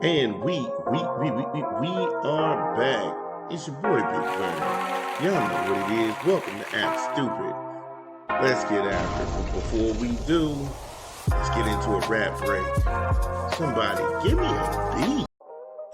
And we are back. It's your boy Big Bird. Y'all know what it is. Welcome to Act Stupid. Let's get after it. But before we do, let's get into a rap break. Somebody give me a beat.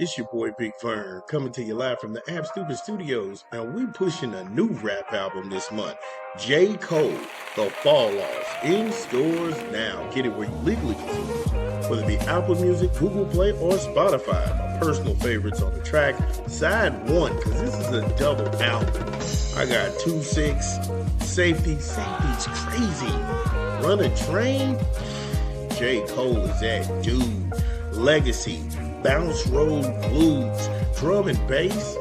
It's your boy Big Fern coming to you live from the App Stupid Studios, and we pushing a new rap album this month. J. Cole, The Fall Off, in stores now. Get it where you legally consume it, whether it be Apple Music, Google Play, or Spotify. My personal favorites on the track, side one, because this is a double album. I got 2-6, Safety's crazy. Run a Train, J. Cole is that dude. Legacy, Bounce Road Blues, Drum and Bass.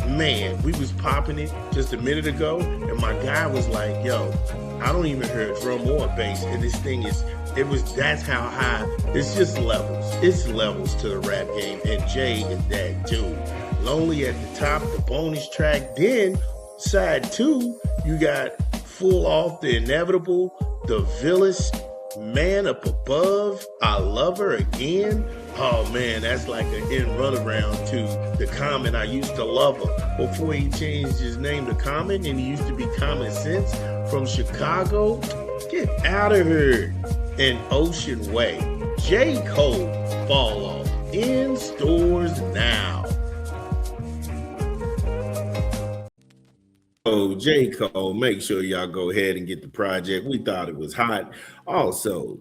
Man, we was popping it just a minute ago, and my guy was like, yo, I don't even hear a drum or a bass, and this thing that's how high. It's just levels. It's levels to the rap game, and Jay is that dude. Lonely at the top, the bonus track. Then, side two, you got Full Off, The Inevitable, The Villains, Man Up Above, I Love Her Again. Oh man, that's like an in runaround to the Common. I used to love her before he changed his name to Common, and he used to be Common Sense from Chicago. Get out of here. And Ocean Way. J. Cole, Fall Off, in stores now. Oh, J. Cole, make sure y'all go ahead and get the project. We thought it was hot. Also,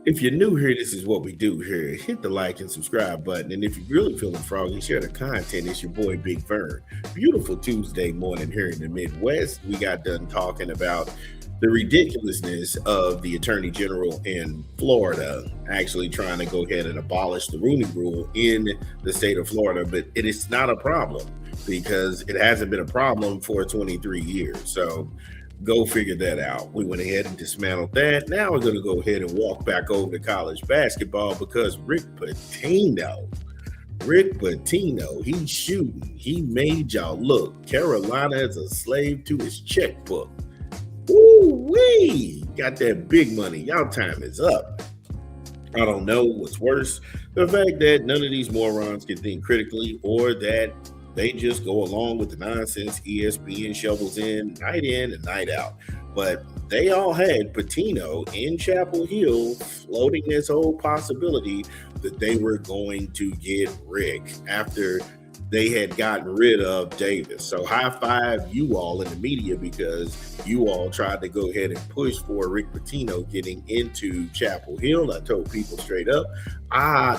if you're new here, this is what we do here. Hit the like and subscribe button. And if you're really feeling froggy, share the content. It's your boy Big Fern. Beautiful Tuesday morning here in the Midwest. We got done talking about the ridiculousness of the Attorney General in Florida actually trying to go ahead and abolish the Rooney Rule in the state of Florida. But it is not a problem because it hasn't been a problem for 23 years. So go figure that out. We went ahead and dismantled that. Now we're going to go ahead and walk back over to college basketball because Rick Pitino, he's shooting. He made y'all look. Carolina is a slave to his checkbook. Ooh-wee! Got that big money. Y'all time is up. I don't know what's worse. The fact that none of these morons can think critically or that they just go along with the nonsense ESPN shovels in and night out. But they all had Pitino in Chapel Hill floating this whole possibility that they were going to get Rick after they had gotten rid of Davis. So high five you all in the media because you all tried to go ahead and push for Rick Pitino getting into Chapel Hill. I told people straight up,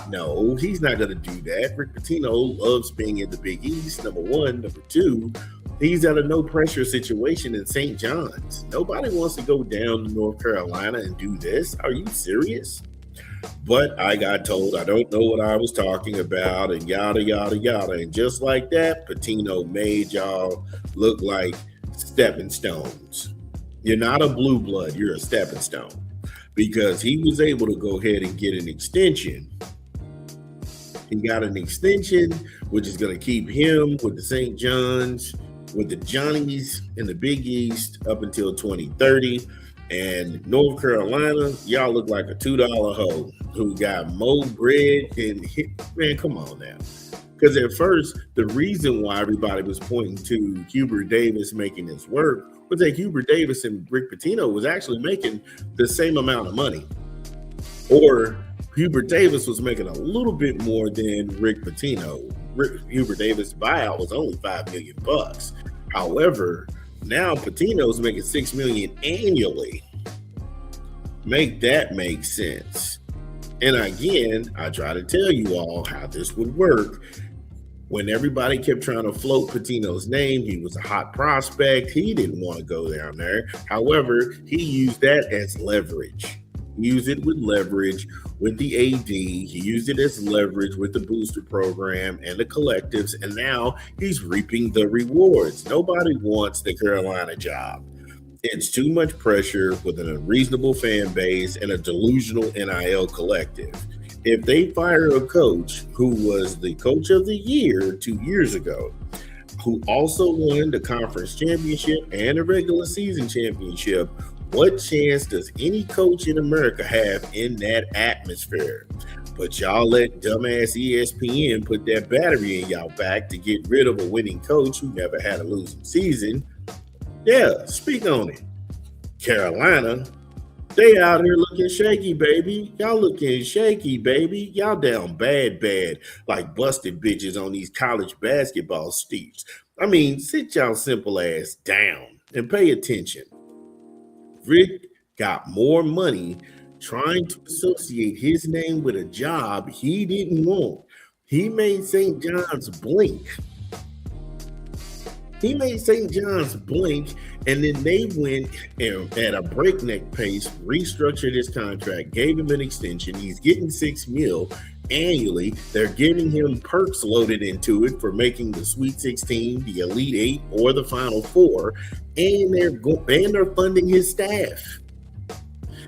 no, he's not going to do that. Rick Pitino loves being in the Big East, number one. Number two, he's at a no pressure situation in St. John's. Nobody wants to go down to North Carolina and do this. Are you serious? But I got told I don't know what I was talking about and yada, yada, yada. And just like that, Pitino made y'all look like stepping stones. You're not a blue blood, you're a stepping stone. Because he was able to go ahead and get an extension. He got an extension, which is going to keep him with the St. John's, with the Johnnies in the Big East up until 2030. And North Carolina, y'all look like a $2 hoe who got more bread and man, come on now. Because at first, the reason why everybody was pointing to Hubert Davis making this work was that Hubert Davis and Rick Pitino was actually making the same amount of money. Or Hubert Davis was making a little bit more than Rick Pitino. Hubert Davis' buyout was only $5 million. However, now Pitino's making $6 million annually. Make that make sense. And again, I try to tell you all how this would work. When everybody kept trying to float Pitino's name, he was a hot prospect. He didn't want to go down there. However, he used that as leverage. Use it with leverage with the AD. He used it as leverage with the booster program and the collectives. And now he's reaping the rewards. Nobody wants the Carolina job. It's too much pressure with an unreasonable fan base and a delusional NIL collective. If they fire a coach who was the coach of the year 2 years ago, who also won the conference championship and the regular season championship, what chance does any coach in America have in that atmosphere? But y'all let dumbass ESPN put that battery in y'all back to get rid of a winning coach who never had a losing season. Yeah, speak on it. Carolina, they out here looking shaky, baby. Y'all looking shaky, baby. Y'all down bad, like busted bitches on these college basketball steeps. I mean, sit y'all simple ass down and pay attention. Rick got more money trying to associate his name with a job he didn't want. He made St. John's blink. He made St. John's blink, and then they went and at a breakneck pace, restructured his contract, gave him an extension. He's getting $6 million annually. They're giving him perks loaded into it for making the Sweet 16, the Elite Eight, or the Final Four, and they're funding his staff.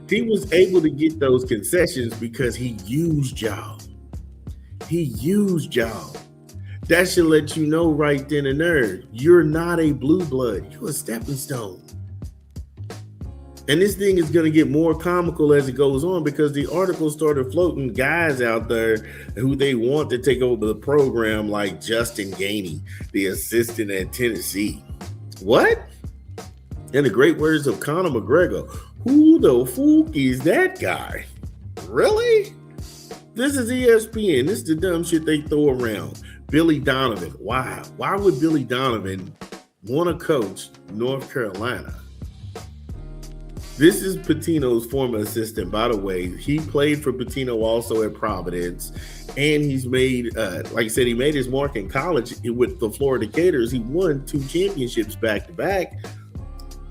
He was able to get those concessions because he used y'all. He used y'all. That should let you know right then and there, you're not a blue blood. You're a stepping stone. And this thing is going to get more comical as it goes on because the article started floating guys out there who they want to take over the program, like Justin Gainey, the assistant at Tennessee. What? In the great words of Conor McGregor, who the fuck is that guy? Really? This is ESPN. This is the dumb shit they throw around. Billy Donovan. Why? Why would Billy Donovan want to coach North Carolina? This is Pitino's former assistant, by the way. He played for Pitino also at Providence, and he's made, like I said, he made his mark in college with the Florida Gators. He won 2 championships back to back.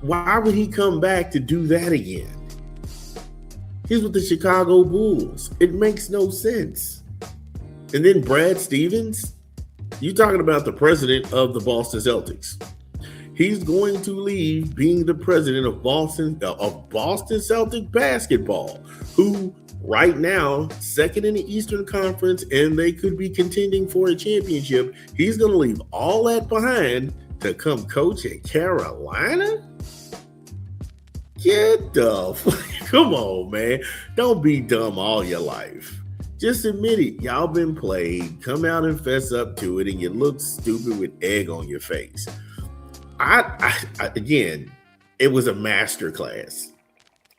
Why would he come back to do that again? He's with the Chicago Bulls. It makes no sense. And then Brad Stevens, you're talking about the president of the Boston Celtics. He's going to leave being the president of Boston Celtic basketball, who right now, second in the Eastern Conference, and they could be contending for a championship. He's going to leave all that behind to come coach at Carolina? Get the come on, man. Don't be dumb all your life. Just admit it. Y'all been played. Come out and fess up to it, and you look stupid with egg on your face. Again, it was a masterclass.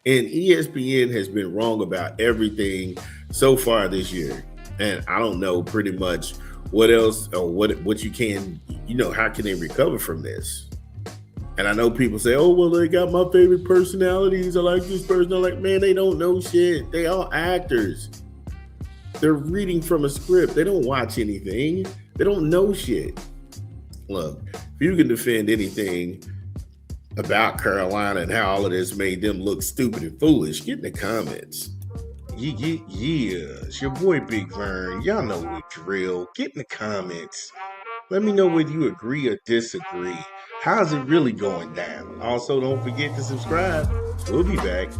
And ESPN has been wrong about everything so far this year. And I don't know pretty much what else or what you can, how can they recover from this? And I know people say, oh, well, they got my favorite personalities. I like this person. I'm like, man, they don't know shit. They all actors. They're reading from a script. They don't watch anything. They don't know shit. Look, if you can defend anything about Carolina and how all of this made them look stupid and foolish, get in the comments. Yeah, it's your boy Big Vern. Y'all know the drill. Get in the comments. Let me know whether you agree or disagree. How's it really going down? Also, don't forget to subscribe. We'll be back.